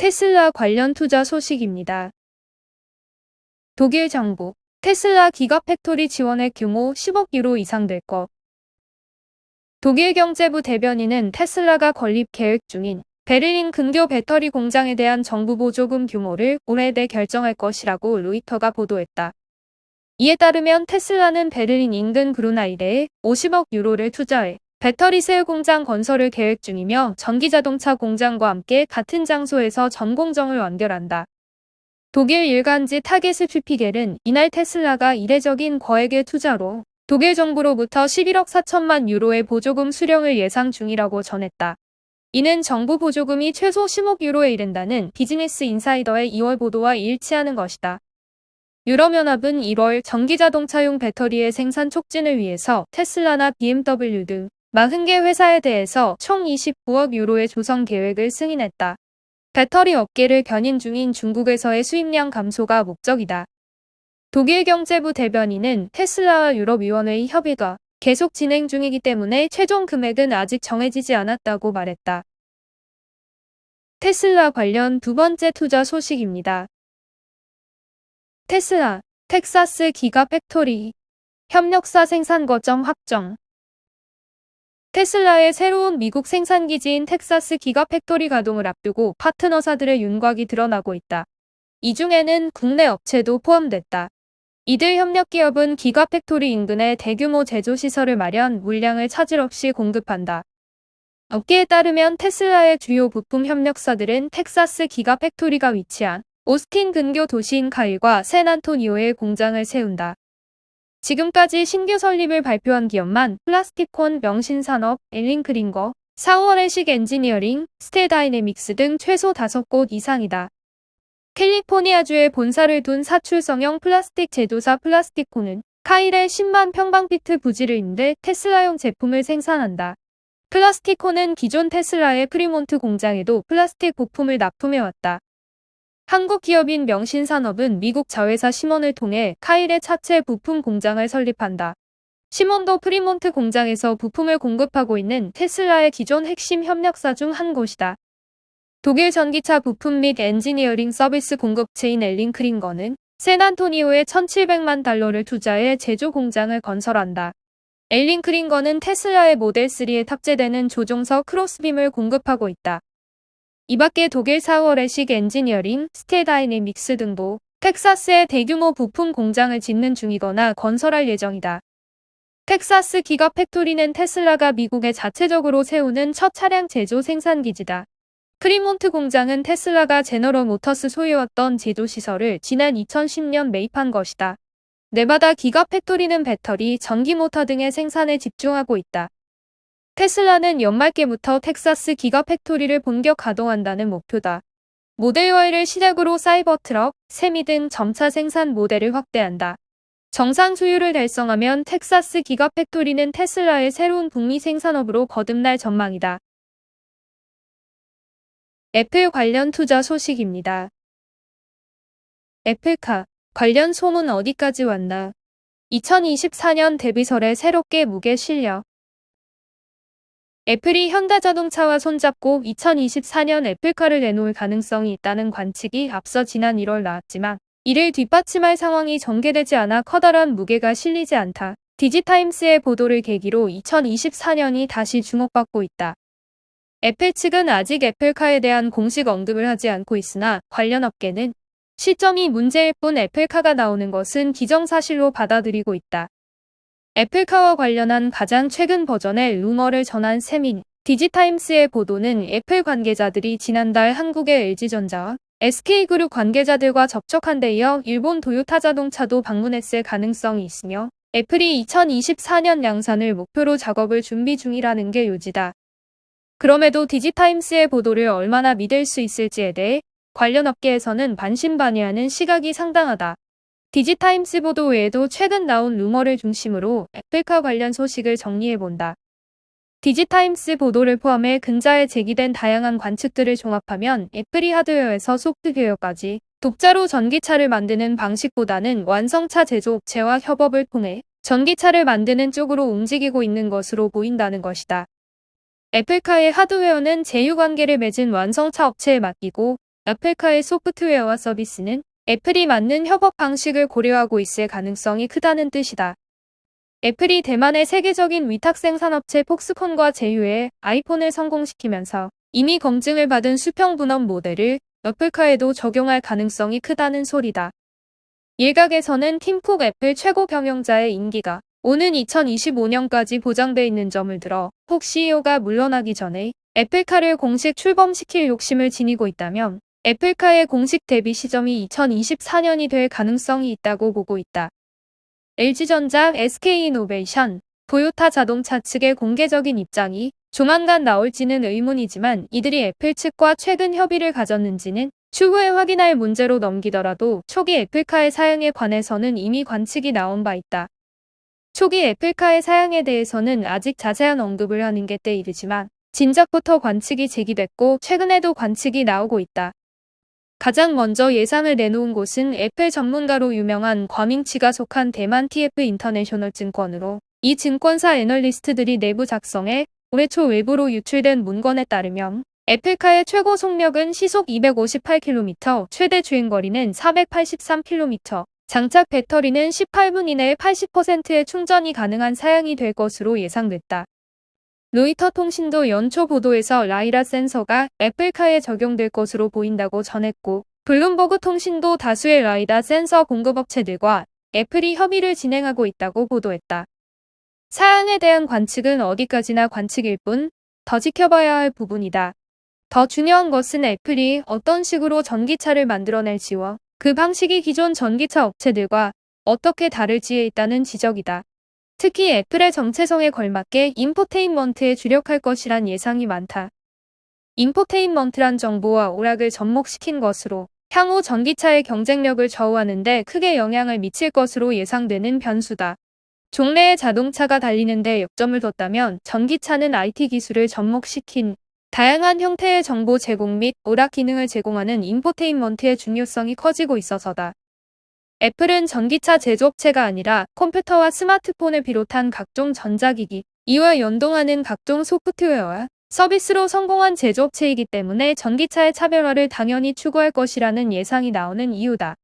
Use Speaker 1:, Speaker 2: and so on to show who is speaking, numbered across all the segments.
Speaker 1: 테슬라 관련 투자 소식입니다. 독일 정부, 테슬라 기가팩토리 지원액 규모 10억 유로 이상 될 것. 독일 경제부 대변인은 테슬라가 건립 계획 중인 베를린 근교 배터리 공장에 대한 정부 보조금 규모를 올해 내 결정할 것이라고 로이터가 보도했다. 이에 따르면 테슬라는 베를린 인근 그루나이레에 50억 유로를 투자해 배터리 셀 공장 건설을 계획 중이며 전기자동차 공장과 함께 같은 장소에서 전 공정을 완결한다. 독일 일간지 타겟슈피겔은 이날 테슬라가 이례적인 거액의 투자로 독일 정부로부터 11억 4천만 유로의 보조금 수령을 예상 중이라고 전했다. 이는 정부 보조금이 최소 10억 유로에 이른다는 비즈니스 인사이더의 2월 보도와 일치하는 것이다. 유럽연합은 1월 전기자동차용 배터리의 생산 촉진을 위해서 테슬라나 BMW 등 40개 회사에 대해서 총 29억 유로의 조성 계획을 승인했다. 배터리 업계를 견인 중인 중국에서의 수입량 감소가 목적이다. 독일 경제부 대변인은 테슬라와 유럽위원회의 협의가 계속 진행 중이기 때문에 최종 금액은 아직 정해지지 않았다고 말했다. 테슬라 관련 두 번째 투자 소식입니다. 테슬라, 텍사스 기가팩토리, 협력사 생산 거점 확정. 테슬라의 새로운 미국 생산기지인 텍사스 기가팩토리 가동을 앞두고 파트너사들의 윤곽이 드러나고 있다. 이 중에는 국내 업체도 포함됐다. 이들 협력기업은 기가팩토리 인근에 대규모 제조시설을 마련, 물량을 차질 없이 공급한다. 업계에 따르면 테슬라의 주요 부품 협력사들은 텍사스 기가팩토리가 위치한 오스틴 근교 도시인 카일과 샌안토니오에 공장을 세운다. 지금까지 신규 설립을 발표한 기업만 플라스티콘, 명신산업, 엘링크링거, 사우어레식 엔지니어링, 스테다이내믹스 등 최소 5곳 이상이다. 캘리포니아주에 본사를 둔 사출성형 플라스틱 제조사 플라스티콘은 카일에 10만 평방피트 부지를 임대 테슬라용 제품을 생산한다. 플라스티콘은 기존 테슬라의 프리몬트 공장에도 플라스틱 부품을 납품해왔다. 한국 기업인 명신산업은 미국 자회사 시몬을 통해 카일의 차체 부품 공장을 설립한다. 시몬도 프리몬트 공장에서 부품을 공급하고 있는 테슬라의 기존 핵심 협력사 중 한 곳이다. 독일 전기차 부품 및 엔지니어링 서비스 공급체인 엘링크링거는 샌안토니오에 1,700만 달러를 투자해 제조 공장을 건설한다. 엘링크링거는 테슬라의 모델3에 탑재되는 조종석 크로스빔을 공급하고 있다. 이 밖에 독일 사우어레식 엔지니어링, 스테다이내믹스 등도 텍사스에 대규모 부품 공장을 짓는 중이거나 건설할 예정이다. 텍사스 기가팩토리는 테슬라가 미국에 자체적으로 세우는 첫 차량 제조 생산기지다. 프리몬트 공장은 테슬라가 제너럴 모터스 소유였던 제조시설을 지난 2010년 매입한 것이다. 네바다 기가팩토리는 배터리, 전기모터 등의 생산에 집중하고 있다. 테슬라는 연말께부터 텍사스 기가팩토리를 본격 가동한다는 목표다. 모델 Y를 시작으로 사이버트럭, 세미 등 점차 생산 모델을 확대한다. 정상 수율을 달성하면 텍사스 기가팩토리는 테슬라의 새로운 북미 생산업으로 거듭날 전망이다. 애플 관련 투자 소식입니다. 애플카 관련 소문 어디까지 왔나? 2024년 데뷔설에 새롭게 무게 실려. 애플이 현대자동차와 손잡고 2024년 애플카를 내놓을 가능성이 있다는 관측이 앞서 지난 1월 나왔지만 이를 뒷받침할 상황이 전개되지 않아 커다란 무게가 실리지 않다. 디지타임스의 보도를 계기로 2024년이 다시 주목받고 있다. 애플 측은 아직 애플카에 대한 공식 언급을 하지 않고 있으나 관련 업계는 시점이 문제일 뿐 애플카가 나오는 것은 기정사실로 받아들이고 있다. 애플카와 관련한 가장 최근 버전의 루머를 전한 셈인 디지타임스의 보도는 애플 관계자들이 지난달 한국의 LG전자와 SK그룹 관계자들과 접촉한 데 이어 일본 도요타 자동차도 방문했을 가능성이 있으며 애플이 2024년 양산을 목표로 작업을 준비 중이라는 게 요지다. 그럼에도 디지타임스의 보도를 얼마나 믿을 수 있을지에 대해 관련 업계에서는 반신반의하는 시각이 상당하다. 디지타임스 보도 외에도 최근 나온 루머를 중심으로 애플카 관련 소식을 정리해본다. 디지타임스 보도를 포함해 근자에 제기된 다양한 관측들을 종합하면 애플이 하드웨어에서 소프트웨어까지 독자로 전기차를 만드는 방식보다는 완성차 제조업체와 협업을 통해 전기차를 만드는 쪽으로 움직이고 있는 것으로 보인다는 것이다. 애플카의 하드웨어는 제휴관계를 맺은 완성차 업체에 맡기고 애플카의 소프트웨어와 서비스는 애플이 맞는 협업 방식을 고려하고 있을 가능성이 크다는 뜻이다. 애플이 대만의 세계적인 위탁 생산업체 폭스콘과 제휴해 아이폰을 성공시키면서 이미 검증을 받은 수평 분업 모델을 애플카에도 적용할 가능성이 크다는 소리다. 일각에서는 팀쿡 애플 최고 경영자의 임기가 오는 2025년까지 보장돼 있는 점을 들어 쿡 CEO가 물러나기 전에 애플카를 공식 출범시킬 욕심을 지니고 있다면 애플카의 공식 데뷔 시점이 2024년이 될 가능성이 있다고 보고 있다. LG전자, SK이노베이션, 토요타 자동차 측의 공개적인 입장이 조만간 나올지는 의문이지만 이들이 애플 측과 최근 협의를 가졌는지는 추후에 확인할 문제로 넘기더라도 초기 애플카의 사양에 관해서는 이미 관측이 나온 바 있다. 초기 애플카의 사양에 대해서는 아직 자세한 언급을 하는 게 때이르지만 진작부터 관측이 제기됐고 최근에도 관측이 나오고 있다. 가장 먼저 예상을 내놓은 곳은 애플 전문가로 유명한 과밍치가 속한 대만 TF 인터내셔널 증권으로 이 증권사 애널리스트들이 내부 작성해 올해 초 외부로 유출된 문건에 따르면 애플카의 최고 속력은 시속 258km, 최대 주행거리는 483km, 장착 배터리는 18분 이내에 80%의 충전이 가능한 사양이 될 것으로 예상됐다. 로이터 통신도 연초 보도에서 라이다 센서가 애플카에 적용될 것으로 보인다고 전했고, 블룸버그 통신도 다수의 라이다 센서 공급업체들과 애플이 협의를 진행하고 있다고 보도했다. 사양에 대한 관측은 어디까지나 관측일 뿐, 더 지켜봐야 할 부분이다. 더 중요한 것은 애플이 어떤 식으로 전기차를 만들어낼지와 그 방식이 기존 전기차 업체들과 어떻게 다를지에 있다는 지적이다. 특히 애플의 정체성에 걸맞게 인포테인먼트에 주력할 것이란 예상이 많다. 인포테인먼트란 정보와 오락을 접목시킨 것으로 향후 전기차의 경쟁력을 좌우하는 데 크게 영향을 미칠 것으로 예상되는 변수다. 종래의 자동차가 달리는 데 역점을 뒀다면 전기차는 IT 기술을 접목시킨 다양한 형태의 정보 제공 및 오락 기능을 제공하는 인포테인먼트의 중요성이 커지고 있어서다. 애플은 전기차 제조업체가 아니라 컴퓨터와 스마트폰을 비롯한 각종 전자기기, 이와 연동하는 각종 소프트웨어와 서비스로 성공한 제조업체이기 때문에 전기차의 차별화를 당연히 추구할 것이라는 예상이 나오는 이유다.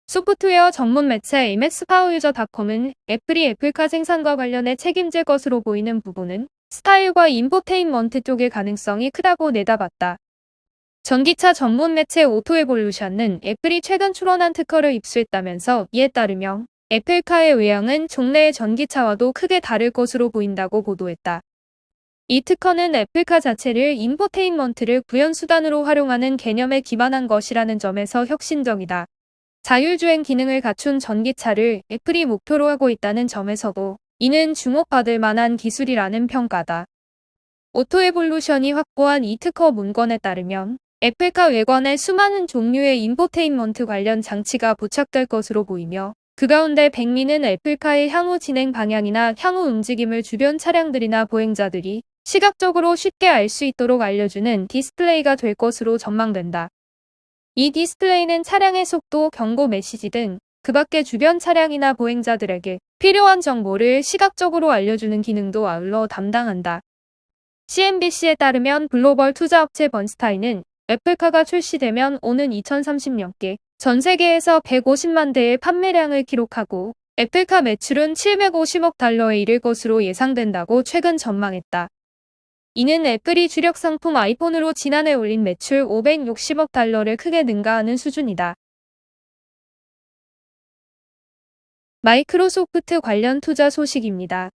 Speaker 1: 소프트웨어 전문 매체 MX파워유저닷컴은 애플이 애플카 생산과 관련해 책임질 것으로 보이는 부분은 스타일과 인포테인먼트 쪽의 가능성이 크다고 내다봤다. 전기차 전문 매체 오토에볼루션은 애플이 최근 출원한 특허를 입수했다면서 이에 따르면 애플카의 외형은 종래의 전기차와도 크게 다를 것으로 보인다고 보도했다. 이 특허는 애플카 자체를 인포테인먼트를 구현수단으로 활용하는 개념에 기반한 것이라는 점에서 혁신적이다. 자율주행 기능을 갖춘 전기차를 애플이 목표로 하고 있다는 점에서도 이는 주목받을 만한 기술이라는 평가다. 오토에볼루션이 확보한 이 특허 문건에 따르면 애플카 외관에 수많은 종류의 인포테인먼트 관련 장치가 부착될 것으로 보이며 그 가운데 백미는 애플카의 향후 진행 방향이나 향후 움직임을 주변 차량들이나 보행자들이 시각적으로 쉽게 알 수 있도록 알려주는 디스플레이가 될 것으로 전망된다. 이 디스플레이는 차량의 속도, 경고 메시지 등 그 밖의 주변 차량이나 보행자들에게 필요한 정보를 시각적으로 알려주는 기능도 아울러 담당한다. CNBC에 따르면 글로벌 투자업체 번스타인은 애플카가 출시되면 오는 2030년께 전 세계에서 150만 대의 판매량을 기록하고 애플카 매출은 750억 달러에 이를 것으로 예상된다고 최근 전망했다. 이는 애플이 주력 상품 아이폰으로 지난해 올린 매출 560억 달러를 크게 능가하는 수준이다. 마이크로소프트 관련 투자 소식입니다.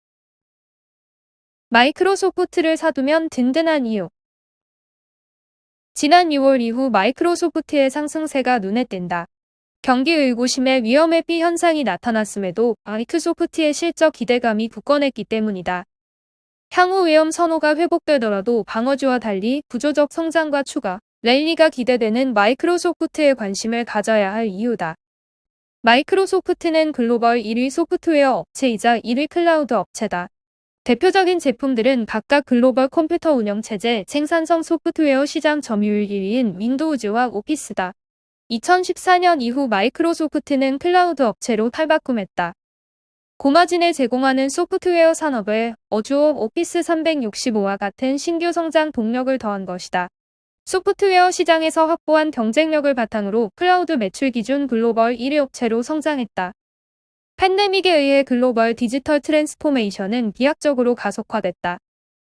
Speaker 1: 마이크로소프트를 사두면 든든한 이유. 지난 6월 이후 마이크로소프트의 상승세가 눈에 띈다. 경기 의구심에 위험회피 현상이 나타났음에도 마이크로소프트의 실적 기대감이 굳건했기 때문이다. 향후 위험 선호가 회복되더라도 방어주와 달리 구조적 성장과 추가, 랠리가 기대되는 마이크로소프트에 관심을 가져야 할 이유다. 마이크로소프트는 글로벌 1위 소프트웨어 업체이자 1위 클라우드 업체다. 대표적인 제품들은 각각 글로벌 컴퓨터 운영체제, 생산성 소프트웨어 시장 점유율 1위인 윈도우즈와 오피스다. 2014년 이후 마이크로소프트는 클라우드 업체로 탈바꿈했다. 고마진을 제공하는 소프트웨어 산업에 어주어 오피스 365와 같은 신규 성장 동력을 더한 것이다. 소프트웨어 시장에서 확보한 경쟁력을 바탕으로 클라우드 매출 기준 글로벌 1위 업체로 성장했다. 팬데믹에 의해 글로벌 디지털 트랜스포메이션은 비약적으로 가속화됐다.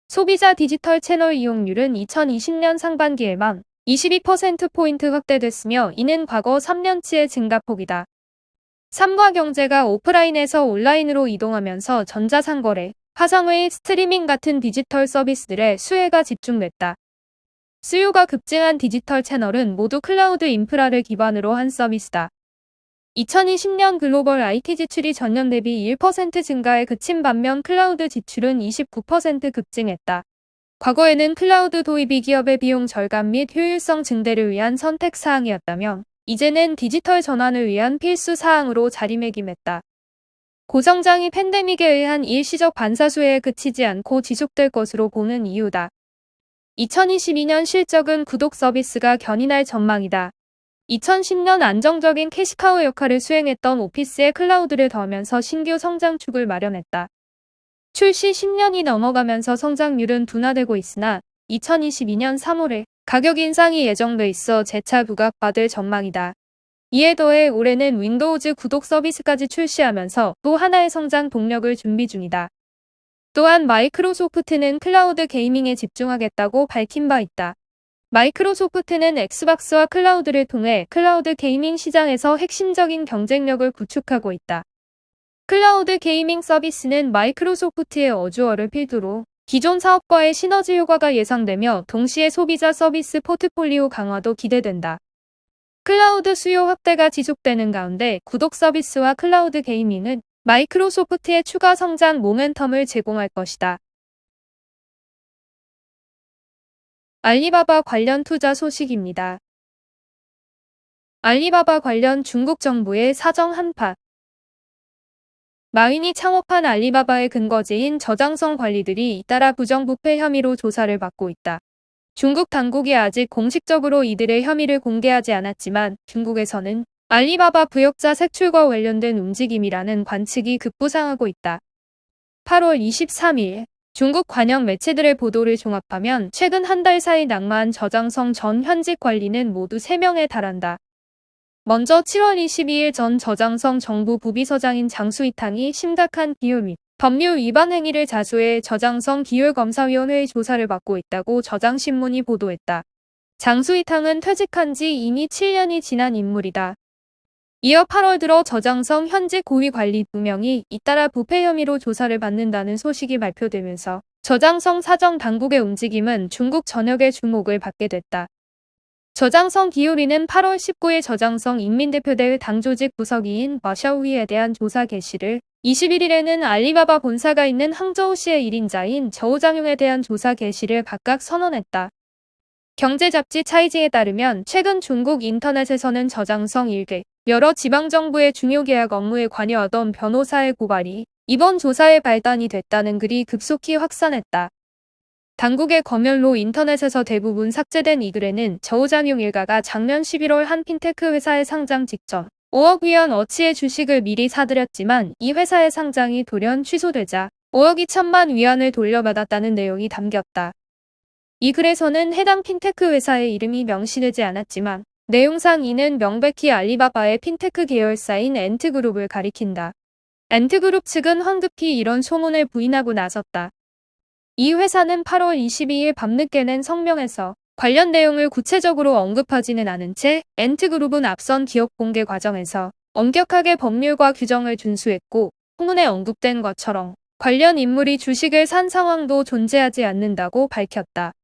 Speaker 1: 소비자 디지털 채널 이용률은 2020년 상반기에만 22%포인트 확대됐으며 이는 과거 3년치의 증가폭이다. 삼과 경제가 오프라인에서 온라인으로 이동하면서 전자상거래, 화상회의, 스트리밍 같은 디지털 서비스들의 수혜가 집중됐다. 수요가 급증한 디지털 채널은 모두 클라우드 인프라를 기반으로 한 서비스다. 2020년 글로벌 IT 지출이 전년 대비 1% 증가에 그친 반면 클라우드 지출은 29% 급증했다. 과거에는 클라우드 도입이 기업의 비용 절감 및 효율성 증대를 위한 선택 사항이었다면 이제는 디지털 전환을 위한 필수 사항으로 자리매김했다. 고성장이 팬데믹에 의한 일시적 반사수혜에 그치지 않고 지속될 것으로 보는 이유다. 2022년 실적은 구독 서비스가 견인할 전망이다. 2010년 안정적인 캐시카우 역할을 수행했던 오피스에 클라우드를 더하면서 신규 성장축을 마련했다. 출시 10년이 넘어가면서 성장률은 둔화되고 있으나 2022년 3월에 가격 인상이 예정돼 있어 재차 부각받을 전망이다. 이에 더해 올해는 윈도우즈 구독 서비스까지 출시하면서 또 하나의 성장 동력을 준비 중이다. 또한 마이크로소프트는 클라우드 게이밍에 집중하겠다고 밝힌 바 있다. 마이크로소프트는 엑스박스와 클라우드를 통해 클라우드 게이밍 시장에서 핵심적인 경쟁력을 구축하고 있다. 클라우드 게이밍 서비스는 마이크로소프트의 어주어를 필두로 기존 사업과의 시너지 효과가 예상되며 동시에 소비자 서비스 포트폴리오 강화도 기대된다. 클라우드 수요 확대가 지속되는 가운데 구독 서비스와 클라우드 게이밍은 마이크로소프트의 추가 성장 모멘텀을 제공할 것이다. 알리바바 관련 투자 소식입니다. 알리바바 관련 중국 정부의 사정 한파. 마윈이 창업한 알리바바의 근거지인 저장성 관리들이 잇따라 부정부패 혐의로 조사를 받고 있다. 중국 당국이 아직 공식적으로 이들의 혐의를 공개하지 않았지만 중국에서는 알리바바 부역자 색출과 관련된 움직임이라는 관측이 급부상하고 있다. 8월 23일 중국 관영 매체들의 보도를 종합하면 최근 한 달 사이 낙마한 저장성 전 현직 관리는 모두 3명에 달한다. 먼저 7월 22일 전 저장성 정부 부비서장인 장수이탕이 심각한 기율 및 법률 위반 행위를 자수해 저장성 기율검사위원회의 조사를 받고 있다고 저장신문이 보도했다. 장수이탕은 퇴직한 지 이미 7년이 지난 인물이다. 이어 8월 들어 저장성 현직 고위 관리 2명이 잇따라 부패 혐의로 조사를 받는다는 소식이 발표되면서 저장성 사정 당국의 움직임은 중국 전역의 주목을 받게 됐다. 저장성 기울이는 8월 19일 저장성 인민대표대회 당조직 부서기인 마샤오위에 대한 조사 개시를 21일에는 알리바바 본사가 있는 항저우시의 1인자인 저우장용에 대한 조사 개시를 각각 선언했다. 경제잡지 차이지에 따르면 최근 중국 인터넷에서는 저장성 일개 여러 지방정부의 중요 계약 업무에 관여하던 변호사의 고발이 이번 조사의 발단이 됐다는 글이 급속히 확산했다. 당국의 검열로 인터넷에서 대부분 삭제된 이 글에는 저우장용 일가가 작년 11월 한 핀테크 회사의 상장 직전 5억 위안 어치의 주식을 미리 사들였지만 이 회사의 상장이 돌연 취소되자 5억 2천만 위안을 돌려받았다는 내용이 담겼다. 이 글에서는 해당 핀테크 회사의 이름이 명시되지 않았지만 내용상 이는 명백히 알리바바의 핀테크 계열사인 엔트그룹을 가리킨다. 엔트그룹 측은 황급히 이런 소문을 부인하고 나섰다. 이 회사는 8월 22일 밤늦게 낸 성명에서 관련 내용을 구체적으로 언급하지는 않은 채 엔트그룹은 앞선 기업 공개 과정에서 엄격하게 법률과 규정을 준수했고 후문에 언급된 것처럼 관련 인물이 주식을 산 상황도 존재하지 않는다고 밝혔다.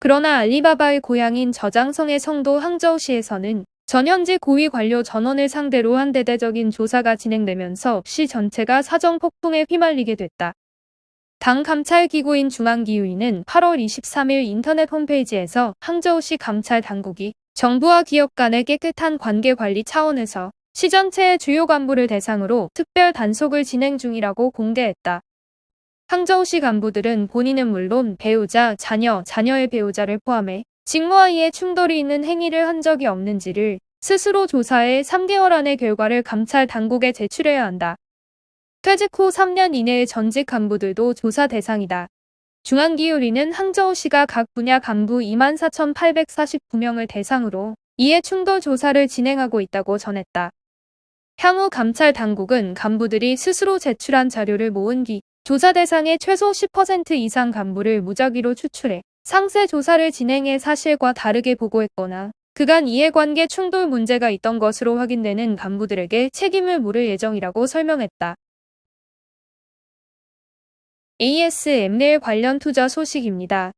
Speaker 1: 그러나 알리바바의 고향인 저장성의 성도 항저우시에서는 전현직 고위 관료 전원을 상대로 한 대대적인 조사가 진행되면서 시 전체가 사정 폭풍에 휘말리게 됐다. 당 감찰기구인 중앙기유위는 8월 23일 인터넷 홈페이지에서 항저우시 감찰 당국이 정부와 기업 간의 깨끗한 관계 관리 차원에서 시 전체의 주요 간부를 대상으로 특별 단속을 진행 중이라고 공개했다. 항저우시 간부들은 본인은 물론 배우자, 자녀의 배우자를 포함해 직무와 이해 충돌이 있는 행위를 한 적이 없는지를 스스로 조사해 3개월 안의 결과를 감찰 당국에 제출해야 한다. 퇴직 후 3년 이내의 전직 간부들도 조사 대상이다. 중앙기울이는 항저우시가 각 분야 간부 24,849명을 대상으로 이해 충돌 조사를 진행하고 있다고 전했다. 향후 감찰 당국은 간부들이 스스로 제출한 자료를 모은 뒤 조사 대상의 최소 10% 이상 간부를 무작위로 추출해 상세 조사를 진행해 사실과 다르게 보고했거나 그간 이해관계 충돌 문제가 있던 것으로 확인되는 간부들에게 책임을 물을 예정이라고 설명했다. ASML 관련 투자 소식입니다.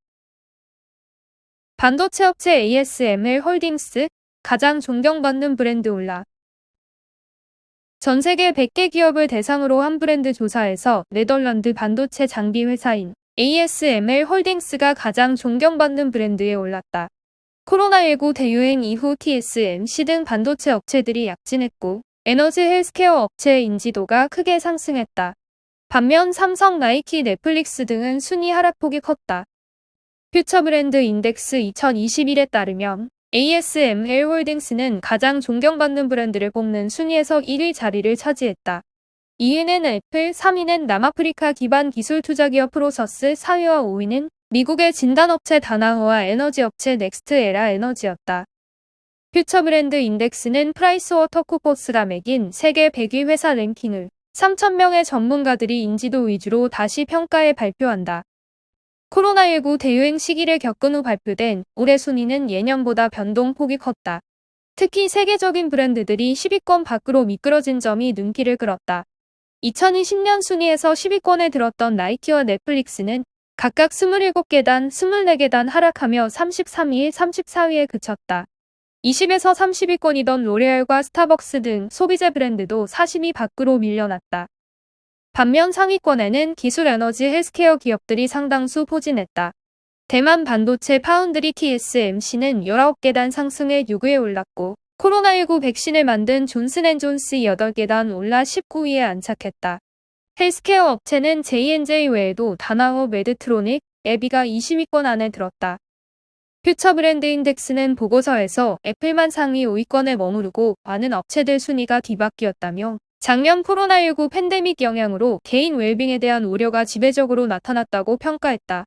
Speaker 1: 반도체 업체 ASML 홀딩스, 가장 존경받는 브랜드 올라. 전 세계 100개 기업을 대상으로 한 브랜드 조사에서 네덜란드 반도체 장비 회사인 ASML 홀딩스가 가장 존경받는 브랜드에 올랐다. 코로나19 대유행 이후 TSMC 등 반도체 업체들이 약진했고 에너지 헬스케어 업체의 인지도가 크게 상승했다. 반면 삼성, 나이키, 넷플릭스 등은 순위 하락폭이 컸다. 퓨처브랜드 인덱스 2021에 따르면 ASML 홀딩스는 가장 존경받는 브랜드를 뽑는 순위에서 1위 자리를 차지했다. 2위는 애플, 3위는 남아프리카 기반 기술 투자기업 프로서스, 4위와 5위는 미국의 진단업체 다나호와 에너지업체 넥스트에라 에너지였다. 퓨처브랜드 인덱스는 프라이스워터쿠퍼스가 매긴 세계 100위 회사 랭킹을 3,000명의 전문가들이 인지도 위주로 다시 평가해 발표한다. 코로나19 대유행 시기를 겪은 후 발표된 올해 순위는 예년보다 변동폭이 컸다. 특히 세계적인 브랜드들이 10위권 밖으로 미끄러진 점이 눈길을 끌었다. 2020년 순위에서 10위권에 들었던 나이키와 넷플릭스는 각각 27계단, 24계단 하락하며 33위, 34위에 그쳤다. 20에서 30위권이던 로레알과 스타벅스 등 소비재 브랜드도 40위 밖으로 밀려났다. 반면 상위권에는 기술 에너지 헬스케어 기업들이 상당수 포진했다. 대만 반도체 파운드리 TSMC는 19계단 상승해 6위에 올랐고 코로나19 백신을 만든 존슨앤존스 8계단 올라 19위에 안착했다. 헬스케어 업체는 J&J 외에도 다나호, 메드트로닉, 에비가 20위권 안에 들었다. 퓨처브랜드 인덱스는 보고서에서 애플만 상위 5위권에 머무르고 많은 업체들 순위가 뒤바뀌었다며 작년 코로나19 팬데믹 영향으로 개인 웰빙에 대한 우려가 지배적으로 나타났다고 평가했다.